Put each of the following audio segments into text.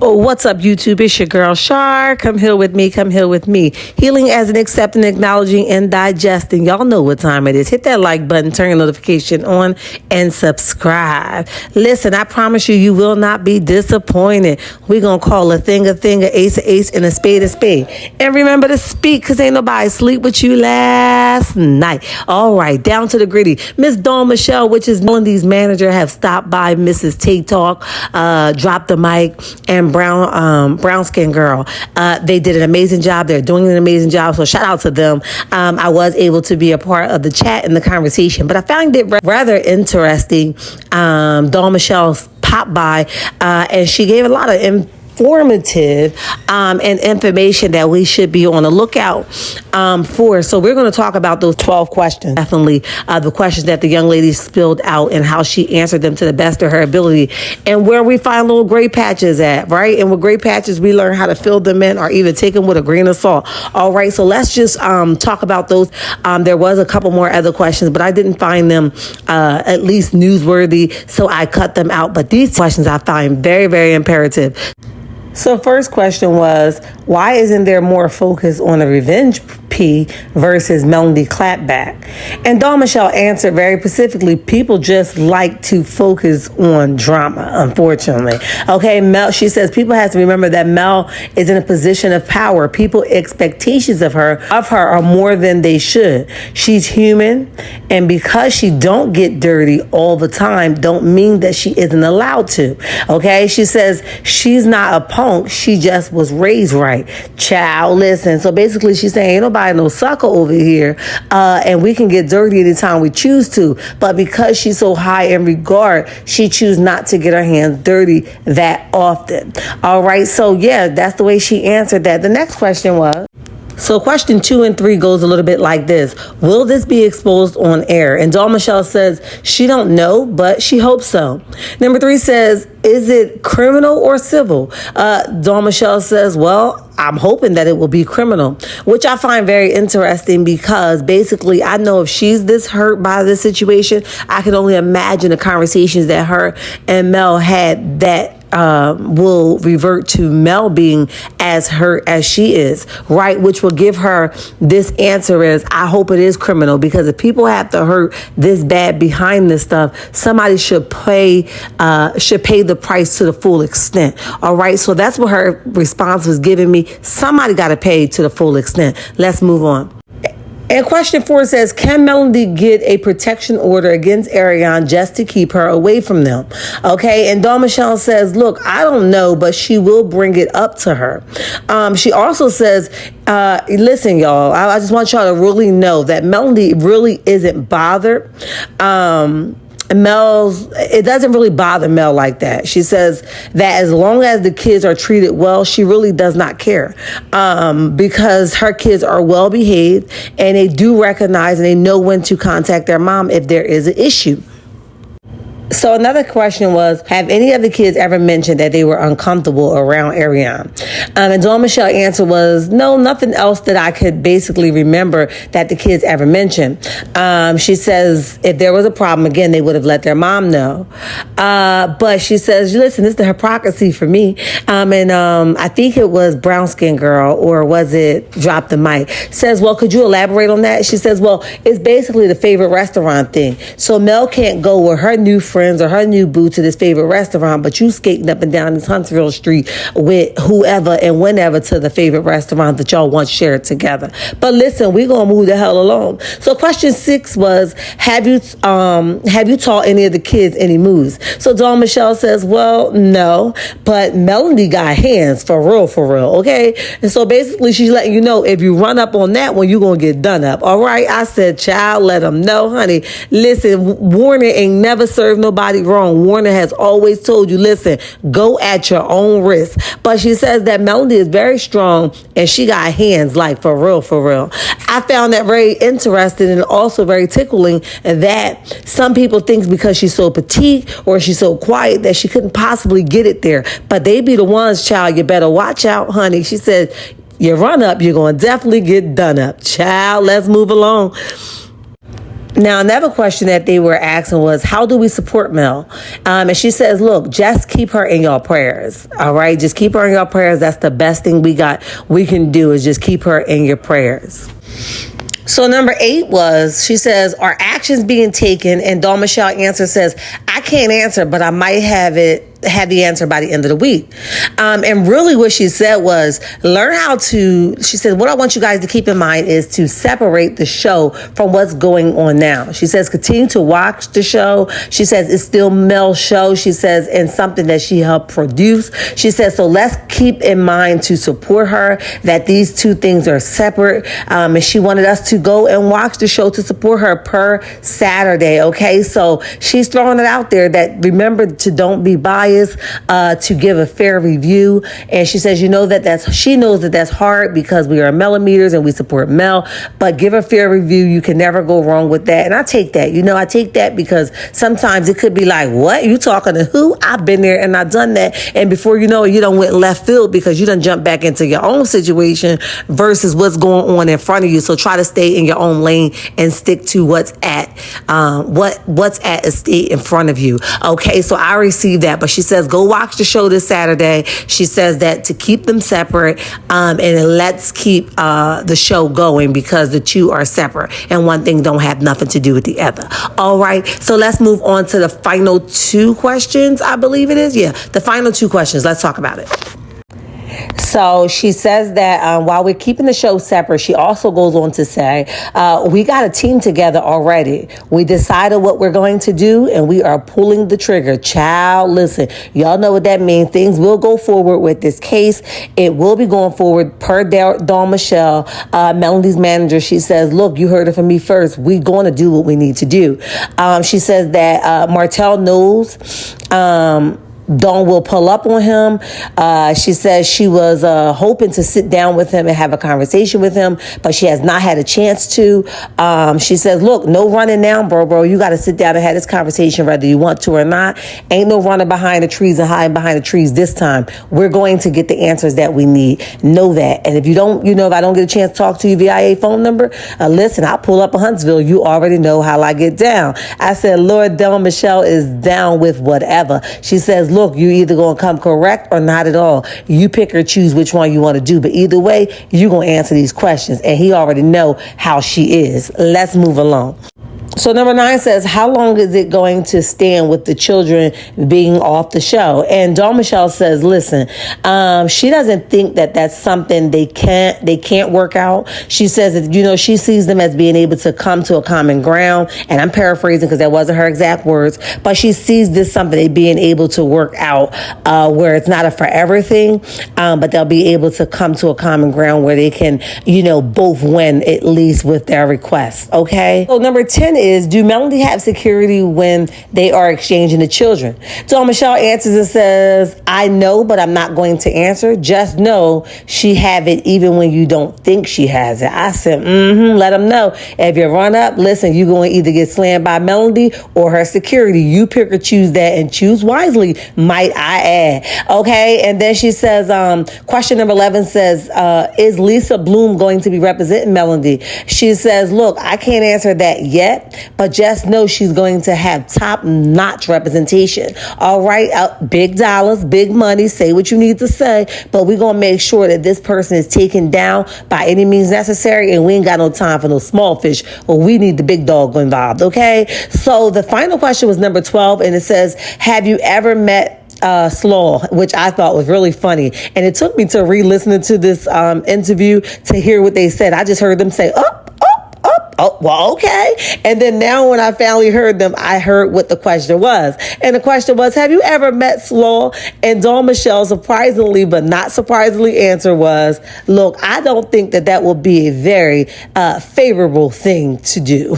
Oh, what's up, YouTube? It's your girl, Shar. Come heal with me. Come heal with me. Healing as in accepting, acknowledging, and digesting. Y'all know what time it is. Hit that like button, turn your notification on, and subscribe. Listen, I promise you, you will not be disappointed. We're going to call a thing, an ace, and a spade. And remember to speak, because ain't nobody sleep with you last night. All right, down to the gritty. Miss Dawn Michelle, which is Melody's manager, have stopped by Mrs. Tate Talk, dropped the mic, and brown skin girl. They did an amazing job. They're doing an amazing job. So shout out to them. I was able to be a part of the chat and the conversation, but I found it rather interesting. Dawn Michelle popped by and she gave a lot of informative and information that we should be on the lookout for. So we're going to talk about those 12 questions. Definitely the questions that the young lady spilled out and how she answered them to the best of her ability, and where we find little gray patches at, right? And with gray patches, we learn how to fill them in or even take them with a grain of salt. All right, so let's just talk about those. There was a couple more other questions, but I didn't find them at least newsworthy, so I cut them out. But these questions I find very, very imperative. So first question was, why isn't there more focus on the revenge P versus Melody clapback? And Dawn Michelle answered very specifically, people just like to focus on drama, unfortunately. Okay, she says people have to remember that Mel is in a position of power. People expectations of her are more than they should. She's human, and because she don't get dirty all the time, don't mean that she isn't allowed to. Okay, she says she's not a punk. She just was raised right. Child, listen. So basically she's saying ain't nobody no sucker over here. And we can get dirty anytime we choose to. But because she's so high in regard, she chooses not to get her hands dirty that often. All right. So yeah, that's the way she answered that. The next question was, so question 2 and 3 goes a little bit like this. Will this be exposed on air? And Dawn Michelle says she don't know, but she hopes so. Number 3 says, is it criminal or civil? Dawn Michelle says, well, I'm hoping that it will be criminal, which I find very interesting because basically I know if she's this hurt by this situation, I can only imagine the conversations that her and Mel had that will revert to Mel being as hurt as she is, right? Which will give her this answer is, I hope it is criminal, because if people have to hurt this bad behind this stuff, somebody should pay the price to the full extent. All right. So that's what her response was giving me. Somebody got to pay to the full extent. Let's move on. And question 4 says, can Melody get a protection order against Ariane just to keep her away from them? Okay. And Dawn Michelle says, look, I don't know, but she will bring it up to her. She also says, listen, y'all, I just want y'all to really know that Melody really isn't bothered. It doesn't really bother Mel like that. She says that as long as the kids are treated well, she really does not care, because her kids are well behaved and they do recognize and they know when to contact their mom if there is an issue. So another question was, have any of the kids ever mentioned that they were uncomfortable around Ariane? And Dawn Michelle's answer was, no, nothing else that I could basically remember that the kids ever mentioned. She says if there was a problem, again, they would have let their mom know. But she says, listen, this is the hypocrisy for me. I think it was Brown Skin Girl, or was it Drop the Mic, says, well, could you elaborate on that? She says, well, it's basically the favorite restaurant thing. So Mel can't go with her new friends or her new boo to this favorite restaurant, but you skating up and down this Huntsville street with whoever and whenever to the favorite restaurant that y'all once shared together. But listen, we're gonna move the hell along. So question 6 was, have you taught any of the kids any moves? So Dawn Michelle says, well, no, but Melody got hands for real, okay? And so basically she's letting you know, if you run up on that one, you're gonna get done up. All right, I said, child, let them know, honey. Listen, Warner ain't never served nobody wrong. Warner has always told you, listen, go at your own risk. But she says that Melody is very strong and she got hands like for real. I found that very interesting and also very tickling, that some people think because she's so petite or she's so quiet that she couldn't possibly get it there. But they be the ones, child, you better watch out, honey. She said, you run up, you're going to definitely get done up. Child, let's move along. Now, another question that they were asking was, how do we support Mel? And she says, look, just keep her in your prayers. All right. Just keep her in your prayers. That's the best thing we can do is just keep her in your prayers. So number 8 was, she says, are actions being taken? And Dawn Michelle answer says, I can't answer, but I might have the answer by the end of the week. And really what she said was, she said, what I want you guys to keep in mind is to separate the show from what's going on now. She says, continue to watch the show. She says, it's still Mel's show. She says, and something that she helped produce. She says, so let's keep in mind to support her, that these two things are separate. And she wanted us to go and watch the show to support her per Saturday. Okay. So she's throwing it out there that remember to don't be biased, to give a fair review. And she says, she knows that that's hard because we are Melometers and we support Mel, but give a fair review. You can never go wrong with that. And I take that, I take that because sometimes it could be like, what? You talking to who? I've been there and I've done that. And before you know it, you done went left field because you done jumped back into your own situation versus what's going on in front of you. So try to stay in your own lane and stick to what's at a state in front of you. Okay. So I received that, but she says, go watch the show this Saturday. She says that to keep them separate, and let's keep the show going because the two are separate and one thing don't have nothing to do with the other. All right. So let's move on to the final 2 questions. I believe it is. Yeah. The final 2 questions. Let's talk about it. So she says that while we're keeping the show separate, she also goes on to say, we got a team together already. We decided what we're going to do and we are pulling the trigger. Child, listen, y'all know what that means. Things will go forward with this case. It will be going forward per Dawn Michelle, Melody's manager. She says, look, you heard it from me first. We're going to do what we need to do. She says that Martell knows Dawn will pull up on him. She says she was hoping to sit down with him and have a conversation with him, but she has not had a chance to. She says, look, no running now, bro. You got to sit down and have this conversation whether you want to or not. Ain't no running behind the trees and hiding behind the trees this time. We're going to get the answers that we need. Know that. And if you don't, if I don't get a chance to talk to you via a phone number, listen, I'll pull up in Huntsville. You already know how I get down. I said, Lord, Dawn Michelle is down with whatever. She says, look, you either going to come correct or not at all. You pick or choose which one you want to do. But either way, you're going to answer these questions. And he already know how she is. Let's move along. So number 9 says, how long is it going to stand with the children being off the show? And Dawn Michelle says, listen, she doesn't think that that's something they can't work out. She says that, she sees them as being able to come to a common ground. And I'm paraphrasing because that wasn't her exact words, but she sees this something they being able to work out where it's not a forever thing, but they'll be able to come to a common ground where they can, both win at least with their requests. Okay. So number 10 is, do Melody have security when they are exchanging the children? So Michelle answers and says, I know, but I'm not going to answer. Just know she have it even when you don't think she has it. I said, let them know. If you run up, listen, you're going to either get slammed by Melody or her security. You pick or choose that and choose wisely, might I add. Okay. And then she says, question number 11 says, is Lisa Bloom going to be representing Melody? She says, look, I can't answer that yet, but just know she's going to have top-notch representation. All right, big dollars, big money, say what you need to say, but we're going to make sure that this person is taken down by any means necessary, and we ain't got no time for no small fish, or we need the big dog involved, okay? So the final question was number 12, and it says, have you ever met Slaw, which I thought was really funny. And it took me to re-listening to this interview to hear what they said. I just heard them say, up. Oh, well, okay. And then now when I finally heard them, I heard what the question was. And the question was, have you ever met Slaw? And Dawn Michelle, surprisingly but not surprisingly, answer was, look, I don't think that will be a very favorable thing to do.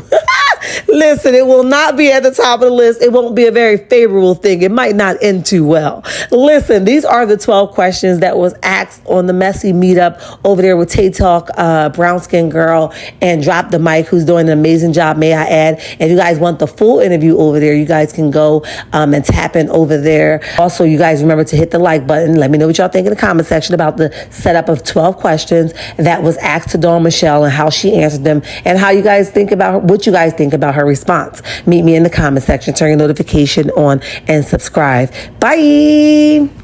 Listen, it will not be at the top of the list. It won't be a very favorable thing. It might not end too well. Listen, these are the 12 questions that was asked on the messy meetup over there with Tay Talk, Brown Skin Girl, and Drop the Mic, who's doing an amazing job, may I add. If you guys want the full interview over there, you guys can go and tap in over there. Also, you guys remember to hit the like button. Let me know what y'all think in the comment section about the setup of 12 questions that was asked to Dawn Michelle and how she answered them, and how you guys think about what you guys think about her response. Meet me in the comment section. Turn your notification on and subscribe. Bye.